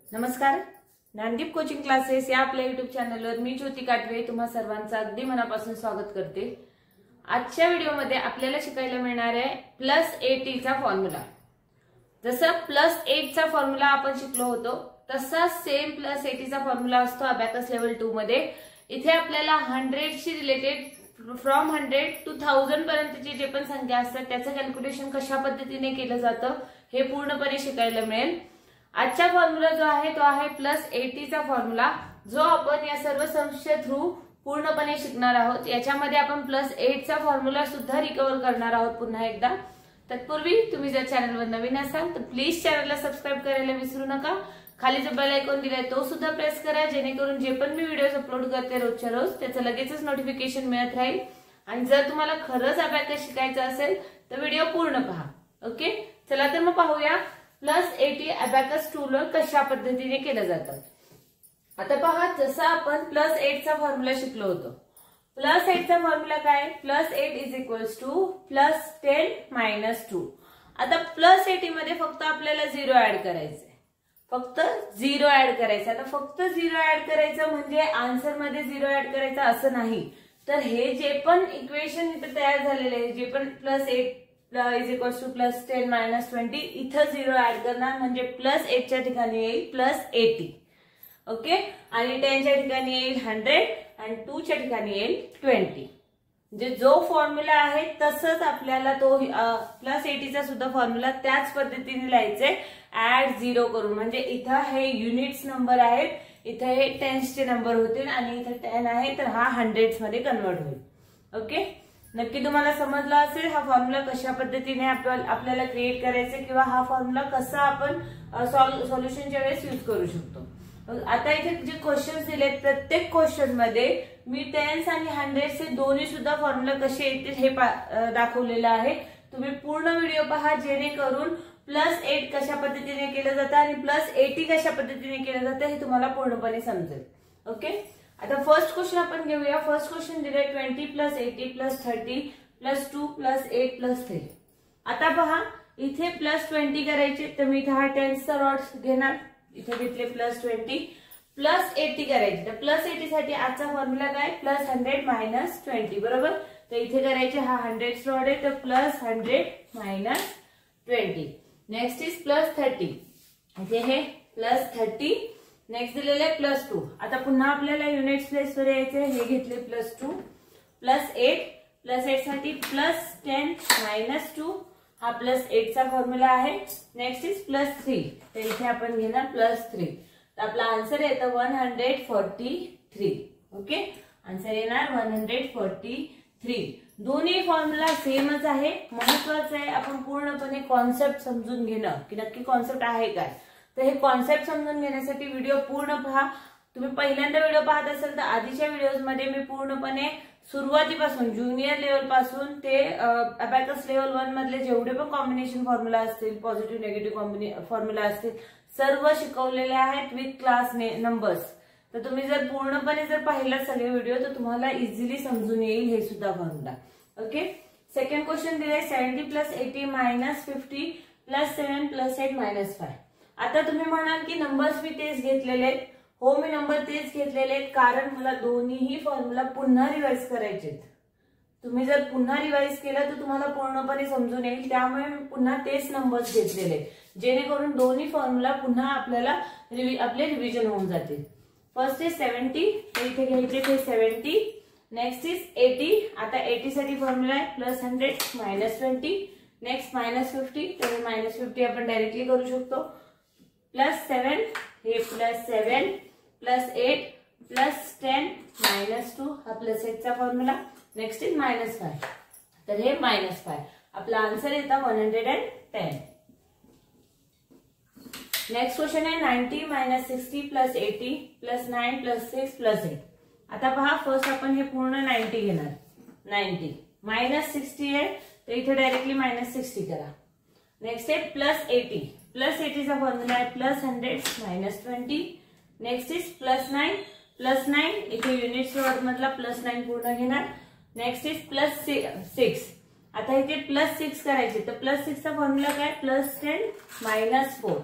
नमस्कार, Gyandeep coaching classes या आपल्या YouTube चॅनलवर मी ज्योती काटवे तुम्हा सर्वांचं अगदी मनापासून स्वागत करते। आजच्या व्हिडिओमध्ये आपल्याला शिकायला मिळणार आहे +80 चा फॉर्म्युला। जसं +8 चा फॉर्म्युला आपण शिकलो होतो तसा सेम +80 चा फॉर्म्युला असतो अबॅकस लेवल 2 मध्ये। इथे आपल्याला 100 शी रिलेटेड फ्रॉम 100 टू 1000 पर्यंतची जे पण संख्या असतात त्याचं कॅल्क्युलेशन कशा पद्धतीने केलं जातं हे पूर्णपणे शिकायला मिळेल। आजचा फॉर्म्युला जो आहे तो आहे +80 चा फॉर्म्युला, जो आपण या सर्व समस्ये थ्रू पूर्णपणे शिकणार आहोत। याच्यामध्ये आपण +8 चा फॉर्म्युला सुद्धा रिकव्हर करणार आहोत पुन्हा एकदा। तत्पूर्वी तुम्ही जर चॅनलवर नवीन असाल तर प्लीज चॅनलला सबस्क्राइब करायला विसरू नका। खाली जो बेल आयकॉन दिलाय तो सुद्धा प्रेस करा, जेणेकरून जे पण मी व्हिडिओज अपलोड करते रोजच्या रोज त्याचं लगेचच नोटिफिकेशन मिळत राहील। आणि जर तुम्हाला खरंच अबॅकस शिकायचं असेल तर व्हिडिओ पूर्ण पहा। ओके, चला तर मग पाहूया +80 अबॅकस टूलवर कशा पद्धतीने केलं जातं। आता पहा, जसं आपण +8 चा फॉर्म्युला शिकलो होतो। +8 चा फॉर्म्युला काय? +8 = +10 - 2। आता +80 मध्ये फक्त आपल्याला 0 ऍड करायचंय, फक्त 0 ऍड करायचं। आता फक्त 0 ऍड करायचं म्हणजे आन्सर मध्ये 0 ऍड करायचं असं नाही, तर हे जे पण इक्वेशन इथे तयार झालेले आहे, जे पण +8 +10 - 20 इथं 0 ऍड करणार म्हणजे +8 च्या ठिकाणी येईल +80। ओके, आणि 10 च्या ठिकाणी येईल 100 आणि 2 च्या ठिकाणी येईल 20। म्हणजे जो फॉर्म्युला आहे तसंच आपल्याला तो +80 चा सुद्धा फॉर्म्युला त्याच पद्धतीने लिहायचे, ऍड 0 करून। म्हणजे इथं हे युनिट्स नंबर आहेत, इथं हे टेन्स चे नंबर होतील आणि इथं 10 आहे तर हा हंड्रेड्स मध्ये कन्वर्ट होईल। ओके, नक्की तुम्हाला समजला असेल हा फॉर्म्युला कशा पद्धतीने आपल्याला क्रिएट करायचे किंवा हा फॉर्म्युला कसा आपण सॉल्युशनच्या वेळेस यूज करू शकतो। आता इथे जे क्वेश्चन्स दिलेत प्रत्येक क्वेश्चन मध्ये मी टेन्स आणि हंड्रेड्स हे दोन्ही सुद्धा फॉर्म्युला कसे येतील हे दाखवलेलं आहे। तुम्ही पूर्ण व्हिडिओ पहा, जेणेकरून +8 कशा पद्धतीने केलं जातं आणि +80 कशा पद्धतीने केलं जातं हे तुम्हाला पूर्णपणे समजेल। ओके, आता फर्स्ट क्वेश्चन आपण घेऊया। फर्स्ट क्वेश्चन दिले 20 + 80 + 30 + 2 + 8 + 3। आता पहा, इथे +20 करायचे तर मी इथे हा टेन्सचा रॉड घेणार, इथे घेतले +20 + 80 करायचे तर +80 साठी आजचा फॉर्म्युला काय? +100 - 20 बरोबर। तर इथे करायचे हा 100 रॉड आहे तर +100 - 20। नेक्स्ट इज +30, इथे हे +30। नेक्स्ट दिलेले +2। आता पुन्हा आपल्याला युनिट्स प्लेस वर यायचे, हे घेतले +2 +8 साठी +10 - 2 हा +8 चा फॉर्म्युला आहे। नेक्स्ट इज +3, तर इथे आपण घेणार +3 तर आपला आन्सर येतं 143। ओके, आन्सर येणार 143। दोन्ही फॉर्म्युला सेमच आहे। महत्वाचं आहे आपण पूर्णपणे कॉन्सेप्ट समजून घेणं की नक्की कॉन्सेप्ट आहे काय। तर हे कॉन्सेप्ट समजून घेण्यासाठी व्हिडिओ पूर्ण पहा। तुम्ही पहिल्यांदा व्हिडिओ पाहत असाल तर आधीच्या व्हिडिओज मध्ये मी पूर्णपणे सुरुवातीपासून ज्युनियर लेवल पासून ते अबॅकस लेवल 1 मधले जेवढे पण कॉम्बिनेशन फॉर्म्युला असतील, पॉझिटिव्ह निगेटिव्ह फॉर्म्युला असतील, सर्व शिकवलेले आहेत विथ क्लास नंबर्स। तर तुम्ही जर पूर्णपणे जर पाहिला सगळे व्हिडिओ तर तुम्हाला इझिली समजून येईल हे सुद्धा फॉर्म्युला। ओके, सेकंड क्वेश्चन दिले 70 + 80 - 50 + 7 + 8 - 5। आता तुम्ही म्हणाल की नंबर्स मी तेच घेतलेले आहेत। हो, मी नंबर तेच घेतलेले आहेत कारण मला दोन्हीही फॉर्म्युला पुन्हा रिवाइज करायचे आहेत। तुम्ही जर पुन्हा रिवाइज केलं तर तुम्हाला पूर्णपणे समजून येईल, त्यामुळे मी पुन्हा तेच नंबर्स घेतलेले आहेत, जेणेकरून दोन्ही फॉर्म्युला पुन्हा आपल्याला आपले रिव्हिजन होऊन जातील। फर्स्ट इज 70, तर इथे घ्यायचे ते 70। नेक्स्ट इज 80, आता 80 साठी फॉर्म्युला आहे +100 - 20। नेक्स्ट -50, तर -50 आपण डायरेक्टली करू शकतो। +7, हे +7 +8 +10 - 2 हा +8 चा फॉर्म्युला। नेक्स्ट इज -5, तर हे -5 आपला आन्सर येतं 110। नेक्स्ट क्वेश्चन आहे 90 - 60 + 80 + 9 + 6 + 8। आता पहा, फर्स्ट आपण हे पूर्ण 90 घेणार, 90 -60 आहे तर इथे डायरेक्टली -60 करा। नेक्स्ट आहे +80, +80 चा फॉर्म्युला आहे +100 - 20। नेक्स्ट इज +9 इथे युनिट्स रॉड मधला +9 पूर्ण घेणार। नेक्स्ट इज +6, आता इथे +6 करायचे तर +6 चा फॉर्म्युला काय? +10 - 4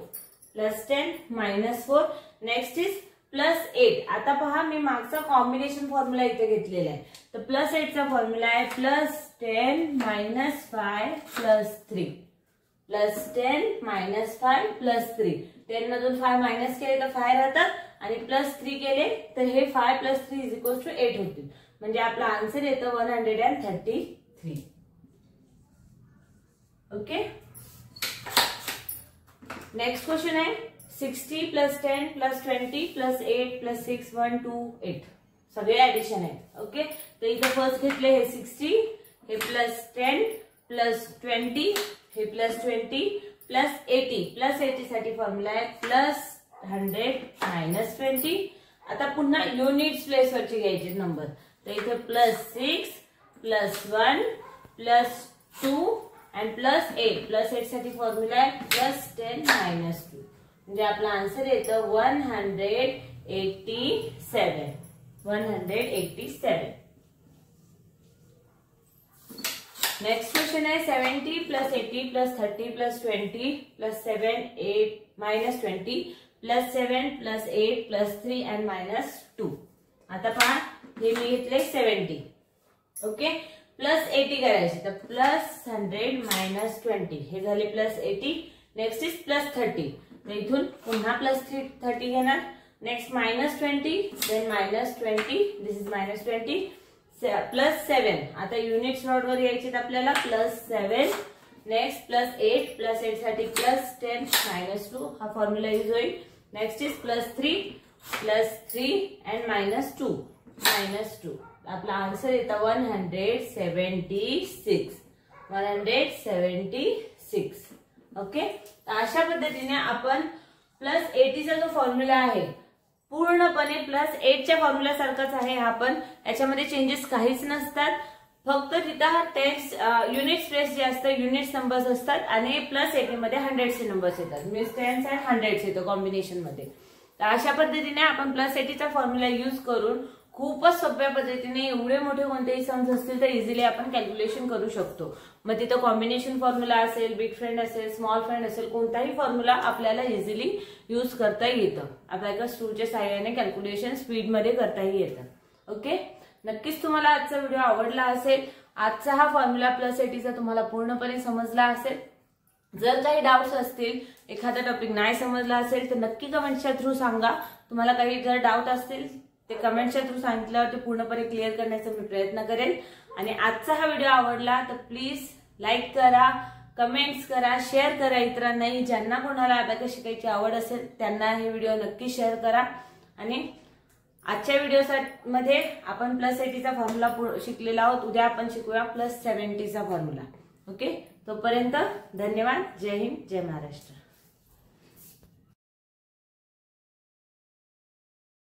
plus 10 minus 4 next is plus 8. आता पहा मी मागचा कॉम्बिनेशन फॉर्म्युला इथे घेतलेला आहे. तर प्लस 8 चा फॉर्म्युला आहे plus 10 minus 5 plus 3. Plus 10 minus 5 plus 3. 10 मधून 5 मायनस केले तर 5 राहतात आणि प्लस 3 केले तर हे 5 प्लस 3 इज इक्वल टू 8 होतील. म्हणजे आपला आन्सर येतं 133. ओके. नेक्स्ट क्वेश्चन आहे 60 प्लस 10 प्लस 20 प्लस 8 प्लस 6 1 2 8. सगळे ऍडिशन आहेत. ओके. तर इथे फर्स्ट घेतले हे 60, हे प्लस 10 प्लस 20, हे प्लस 20 प्लस 80. प्लस 80 साठी फॉर्म्युला आहे प्लस 100 मायनस 20. आता पुन्हा युनिट्स प्लेस वरची घ्यायचे नंबर. तर इथे प्लस 6 प्लस 1 प्लस 2 आणि प्लस 8. प्लस 8 साठी फॉर्म्युला आहे प्लस 10 मायनस 2. म्हणजे आपला आन्सर येतं 187. 187. नेक्स्ट क्वेश्चन आहे 70 plus 80 plus 30 plus 20 plus 7 8 minus 20 plus 7 plus 8 plus 3 and minus 2. आता पहा हे मी घेतले 70. ओके. प्लस 80 करायचे तर प्लस 100 मायनस 20 हे झाले प्लस 80. Next is plus 30. तर इथून पुन्हा प्लस 30 घेणार. Next minus 20 then minus 20 this is minus 20 plus 7. आता युनिट्स नोड वर यायचे आपल्याला प्लस 7. नेक्स्ट प्लस 8 प्लस 8 साठी प्लस 10 मायनस 2 हा फॉर्म्युला यूज होईल. Next is plus 3 and minus 2 minus 2. आपला आन्सर येतं 176. 176. ओके. अशा पद्धतीने आपण प्लस 80 चा जो फॉर्म्युला आहे पूर्णपणे प्लस 8 च्या फॉर्म्युला सारखाच आहे. हा पण याच्यामध्ये चेंजेस काहीच नसतात. फक्त तिथं टेन्स युनिट्स प्लेस जे असतं युनिट्स नंबर्स असतात आणि प्लस 80 मध्ये 100 चे नंबर्स येतात. मीन्स टेन्स अँड 100 येतो कॉम्बिनेशन मध्ये. तर अशा पद्धतीने आपण प्लस 80 चा फॉर्म्युला यूज करून खूपच सोप्या पद्धतीने एवढे मोठे कोणतेही सम्स असतील तर इझिली आपण कॅल्क्युलेशन करू शकतो. मग तिथं कॉम्बिनेशन फॉर्म्युला असेल, बिग फ्रेंड असेल, स्मॉल फ्रेंड असेल, कोणताही फॉर्म्युला आपल्याला इझिली यूज करता येतं. आपल्याला टूलच्या सहाय्याने कॅल्क्युलेशन स्पीड मध्ये करताही येतं. ओके. नक्कीच तुम्हाला आजचा व्हिडिओ आवडला असेल. आजचा हा फॉर्म्युला प्लस 80 चा तुम्हाला पूर्णपणे समजला असेल. जर काही डाऊट्स असतील, एखादा टॉपिक नाही समजला असेल तर नक्की कमेंटच्या थ्रू सांगा. तुम्हाला काही जर डाऊट असतील ते कमेंटच्या थ्रू सांगितल्यावर ते पूर्णपणे क्लिअर करण्याचा मी प्रयत्न करेन. आणि आजचा हा व्हिडिओ आवडला तर प्लीज लाईक करा, कमेंट्स करा, शेअर करा इतरांनाही. ज्यांना कोणाला अबॅकस शिकायची आवड असेल त्यांना हे व्हिडिओ नक्की शेअर करा. आणि आजच्या व्हिडिओ मध्ये आपण प्लस 80 चा फॉर्म्युला शिकलेला आहोत. उद्या आपण शिकूया प्लस 70 चा फॉर्म्युला. ओके. तोपर्यंत धन्यवाद. जय हिंद, जय महाराष्ट्र.